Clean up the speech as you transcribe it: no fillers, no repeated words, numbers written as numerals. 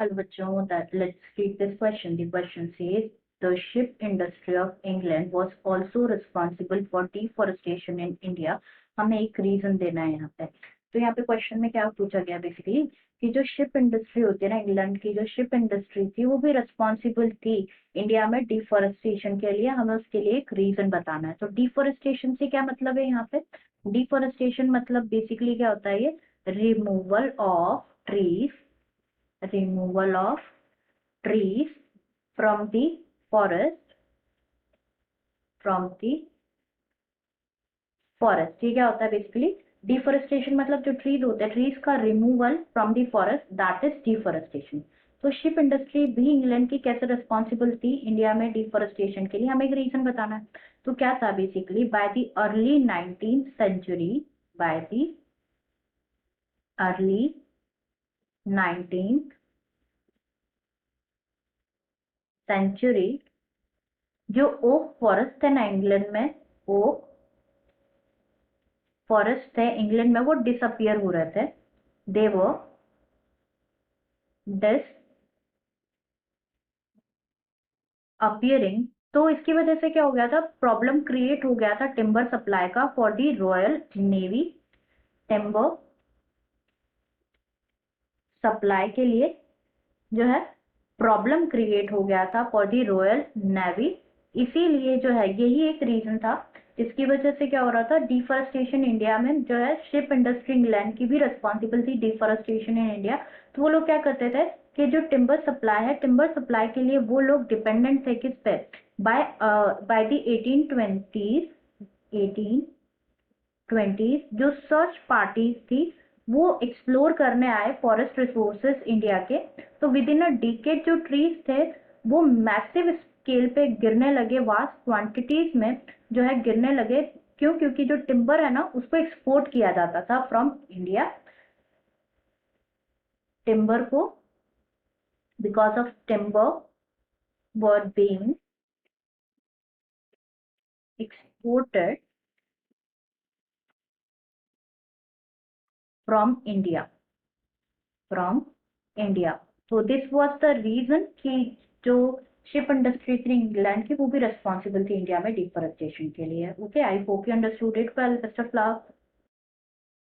Hello बच्चों, that let's read this question. The question says the ship industry of England was also responsible for deforestation in India. हमें एक reason देना है यहाँ पे। तो यहाँ पे क्वेश्चन में क्या पूछा गया बेसिकली कि जो शिप इंडस्ट्री होती है ना, इंग्लैंड की जो शिप इंडस्ट्री थी वो भी रिस्पॉन्सिबल थी इंडिया में डिफोरेस्टेशन के लिए। हमें उसके लिए एक रीजन बताना है। तो डिफोरेस्टेशन से क्या मतलब है यहाँ पे? डिफोरेस्टेशन मतलब बेसिकली क्या होता है? ये removal of trees, removal of trees from the forest, from the forest। ये क्या होता है बेसिकली? डिफोरेस्टेशन मतलब जो ट्रीज होते हैं, ट्रीज का removal from the forest, that is deforestation. तो शिप इंडस्ट्री भी इंग्लैंड की कैसे रिस्पॉन्सिबल थी इंडिया में डिफोरेस्टेशन के लिए? हमें एक रीजन बताना है। तो क्या था basically? By the early 19th century, by the early 19th century जो ओक फॉरेस्ट है ना इंग्लैंड में, ओक फॉरेस्ट थे इंग्लैंड में, वो डिसअपियर हो रहे थे। दे वो डिसअपियरिंग। तो इसकी वजह से क्या हो गया था? प्रॉब्लम क्रिएट हो गया था टिम्बर सप्लाई का for the royal navy. Timber supply के लिए जो है प्रॉब्लम क्रिएट हो गया था फॉर द रॉयल नेवी। इसीलिए जो है यही एक रीजन था जिसकी वजह से क्या हो रहा था? डिफॉरेस्टेशन इंडिया में जो है, शिप इंडस्ट्री इंग्लैंड की भी रिस्पॉन्सिबल थी डिफॉरेस्टेशन इन इंडिया। तो वो लोग क्या करते थे कि जो टिम्बर सप्लाई है, टिम्बर सप्लाई के लिए वो लोग डिपेंडेंट थे किस पे? बाय बाय द 1820s जो सर्च पार्टीज थी वो एक्सप्लोर करने आए फॉरेस्ट रिसोर्सेज इंडिया के। तो विद इन अ डिकेड जो ट्रीज थे वो मैसिव स्केल पे गिरने लगे, वास्ट क्वांटिटीज में जो है गिरने लगे। क्यों? क्योंकि जो टिम्बर है ना उसको एक्सपोर्ट किया जाता था फ्रॉम इंडिया। टिम्बर को, because of timber were being exported from India, from India. तो दिस वाज द रीजन कि जो शिप इंडस्ट्री थी इंग्लैंड की वो भी रिस्पॉन्सिबल थी इंडिया में डिफोरेस्टेशन के लिए। Okay, I hope you understood it well. Best of luck.